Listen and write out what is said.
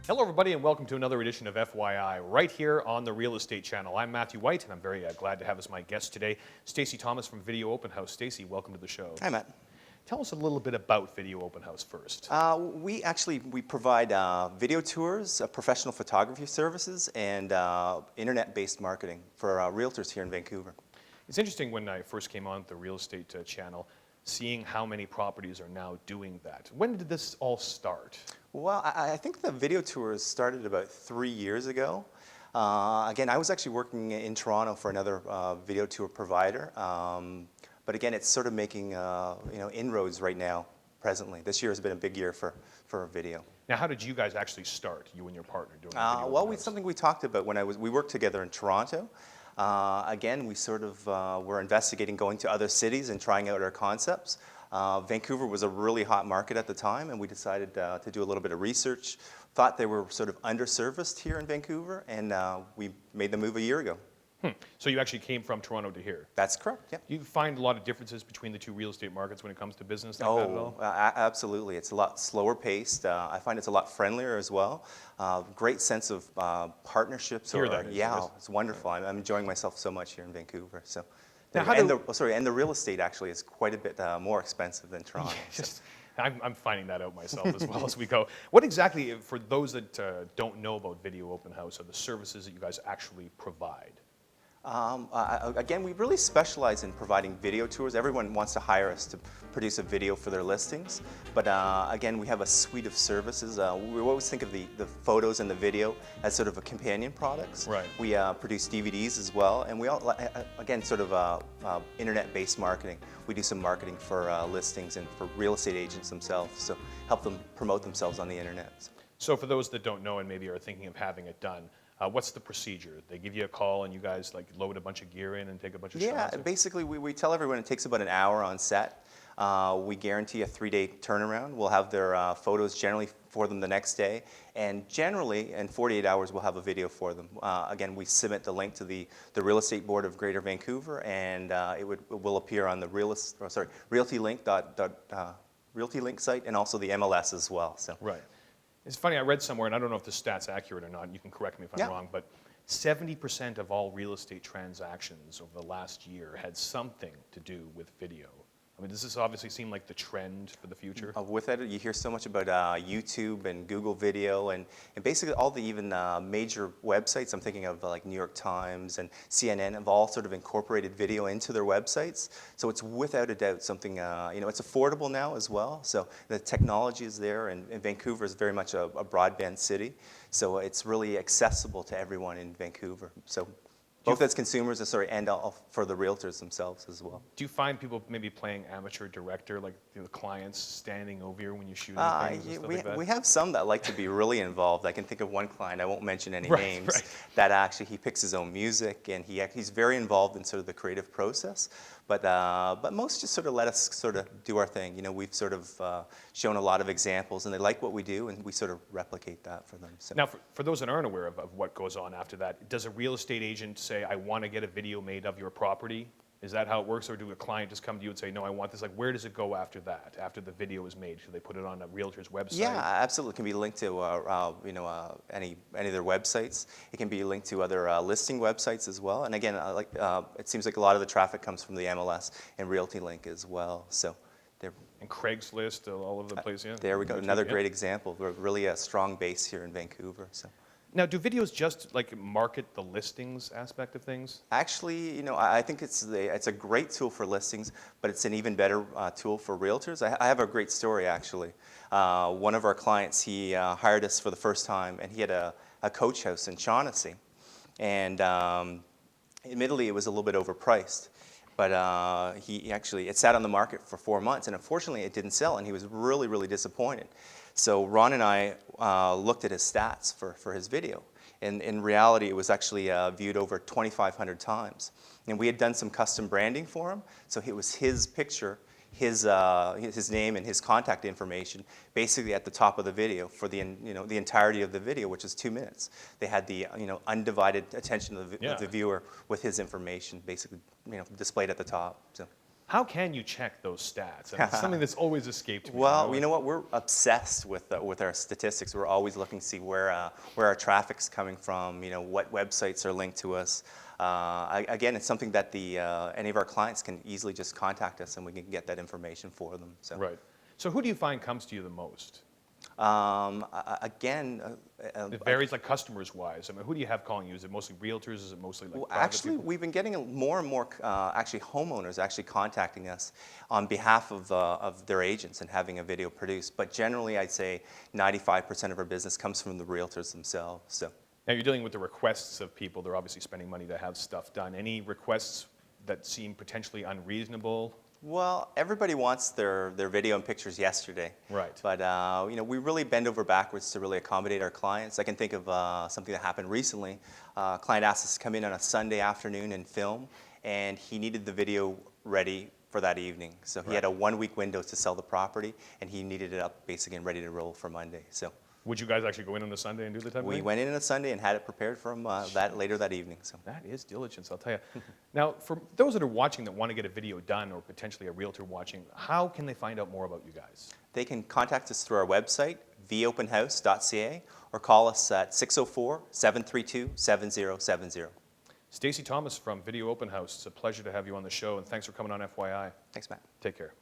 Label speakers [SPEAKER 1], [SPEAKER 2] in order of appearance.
[SPEAKER 1] Hello, everybody, and welcome to another edition of FYI right here on the Real Estate Channel. I'm Matthew White, and I'm very glad to have as my guest today Stacy Thomas from Video Open House. Stacy, welcome to the show.
[SPEAKER 2] Hi, Matt.
[SPEAKER 1] Tell us a little bit about Video Open House first.
[SPEAKER 2] We provide video tours, professional photography services, and internet-based marketing for realtors here in Vancouver.
[SPEAKER 1] It's interesting when I first came on the Real Estate Channel, seeing how many properties are now doing that. When did this all start?
[SPEAKER 2] Well, I think the video tours started about 3 years ago. Again, I was actually working in Toronto for another video tour provider. But again, it's sort of making inroads right now, presently. This year has been a big year for video.
[SPEAKER 1] Now, how did you guys actually start, you and your partner, doing Video
[SPEAKER 2] Well,
[SPEAKER 1] Open House?
[SPEAKER 2] something we talked about when we worked together in Toronto. Again, we sort of were investigating going to other cities and trying out our concepts. Vancouver was a really hot market at the time, and we decided to do a little bit of research. Thought they were sort of underserviced here in Vancouver, and we made the move a year ago.
[SPEAKER 1] So you actually came from Toronto to here?
[SPEAKER 2] That's correct, yeah.
[SPEAKER 1] Do you find a lot of differences between the two real estate markets when it comes to business like that at all?
[SPEAKER 2] Absolutely. It's a lot slower paced. I find it's a lot friendlier as well. Great sense of partnerships. It's wonderful. I'm enjoying myself so much here in Vancouver. So,
[SPEAKER 1] now,
[SPEAKER 2] and the real estate actually is quite a bit more expensive than Toronto.
[SPEAKER 1] I'm finding that out myself as well as we go. What exactly, for those that don't know about Video Open House, are the services that you guys actually provide?
[SPEAKER 2] Again, we really specialize in providing video tours. Everyone wants to hire us to produce a video for their listings. But again, we have a suite of services. We always think of the photos and the video as sort of a companion products.
[SPEAKER 1] Right.
[SPEAKER 2] We produce DVDs as well. And we all, again, sort of internet-based marketing. We do some marketing for listings and for real estate agents themselves. So help them promote themselves on the internet.
[SPEAKER 1] So for those that don't know and maybe are thinking of having it done, what's the procedure? They give you a call and you guys like load a bunch of gear in and take a bunch of shots?
[SPEAKER 2] Yeah, basically we tell everyone it takes about an hour on set. We guarantee a 3-day turnaround. We'll have their photos generally for them the next day. And generally, in 48 hours, we'll have a video for them. Again, we submit the link to the Real Estate Board of Greater Vancouver, and it will appear on the RealtyLink site and also the MLS as well. So.
[SPEAKER 1] Right. It's funny, I read somewhere, and I don't know if the stat's accurate or not, and you can correct me if I'm wrong, but 70% of all real estate transactions over the last year had something to do with video. I mean, does this obviously seem like the trend for the future?
[SPEAKER 2] With it, you hear so much about YouTube and Google Video, and basically all the even major websites, I'm thinking of like New York Times and CNN, have all sort of incorporated video into their websites. So it's without a doubt something, it's affordable now as well. So the technology is there, and Vancouver is very much a broadband city. So it's really accessible to everyone in Vancouver. So both as consumers and for the realtors themselves as well.
[SPEAKER 1] Do you find people maybe playing amateur director, like the clients standing over you when you're shooting things and stuff like that?
[SPEAKER 2] We have some that like to be really involved. I can think of one client, I won't mention any names, that actually he picks his own music and he's very involved in sort of the creative process. But most just sort of let us sort of do our thing. You know, we've sort of shown a lot of examples, and they like what we do, and we sort of replicate that for them. So.
[SPEAKER 1] Now, for those that aren't aware of what goes on after that, does a real estate agent say, I want to get a video made of your property? Is that how it works, or do a client just come to you and say, no, I want this? Like, where does it go after that, after the video is made? Should they put it on a realtor's website?
[SPEAKER 2] Yeah, absolutely. It can be linked to any of their websites. It can be linked to other listing websites as well. And again, it seems like a lot of the traffic comes from the MLS and RealtyLink as well. So they're
[SPEAKER 1] and Craigslist, all over the place, yeah.
[SPEAKER 2] There we go. Another great example. We're really a strong base here in Vancouver. So.
[SPEAKER 1] Now, do videos just like market the listings aspect of things?
[SPEAKER 2] Actually, I think it's a great tool for listings, but it's an even better tool for realtors. I have a great story, actually. One of our clients, he hired us for the first time, and he had a coach house in Shaughnessy. And admittedly, it was a little bit overpriced. But it sat on the market for 4 months, and unfortunately, it didn't sell, and he was really, really disappointed. So Ron and I looked at his stats for his video. And in reality, it was actually viewed over 2,500 times. And we had done some custom branding for him. So it was his picture, his name, and his contact information basically at the top of the video for the entirety of the video, which is 2 minutes. They had the undivided attention of the viewer with his information basically displayed at the top. So.
[SPEAKER 1] How can you check those stats? I mean, it's something that's always escaped me.
[SPEAKER 2] Well, you know what? We're obsessed with our statistics. We're always looking to see where our traffic's coming from. You know, what websites are linked to us. Again, it's something that any of our clients can easily just contact us, and we can get that information for them. So.
[SPEAKER 1] Right. So who do you find comes to you the most?
[SPEAKER 2] Again,
[SPEAKER 1] It varies, like customers-wise. I mean, who do you have calling you? Is it mostly realtors? Is it mostly like
[SPEAKER 2] well,
[SPEAKER 1] private
[SPEAKER 2] actually,
[SPEAKER 1] people?
[SPEAKER 2] we've been getting more and more actually homeowners actually contacting us on behalf of their agents and having a video produced. But generally, I'd say 95% of our business comes from the realtors themselves. So.
[SPEAKER 1] Now, you're dealing with the requests of people. They're obviously spending money to have stuff done. Any requests that seem potentially unreasonable?
[SPEAKER 2] Well, everybody wants their video and pictures yesterday.
[SPEAKER 1] Right.
[SPEAKER 2] But you know, we really bend over backwards to really accommodate our clients. I can think of something that happened recently. A client asked us to come in on a Sunday afternoon and film, and he needed the video ready for that evening. So he had a 1-week window to sell the property, and he needed it up basically and ready to roll for Monday. So.
[SPEAKER 1] Would you guys actually go in on a Sunday and do the type of
[SPEAKER 2] We
[SPEAKER 1] thing?
[SPEAKER 2] went in on a Sunday and had it prepared from later that evening. So.
[SPEAKER 1] That is diligence, I'll tell you. Now, for those that are watching that want to get a video done, or potentially a realtor watching, how can they find out more about you guys?
[SPEAKER 2] They can contact us through our website, vopenhouse.ca, or call us at 604-732-7070.
[SPEAKER 1] Stacy Thomas from Video Open House. It's a pleasure to have you on the show, and thanks for coming on FYI.
[SPEAKER 2] Thanks, Matt.
[SPEAKER 1] Take care.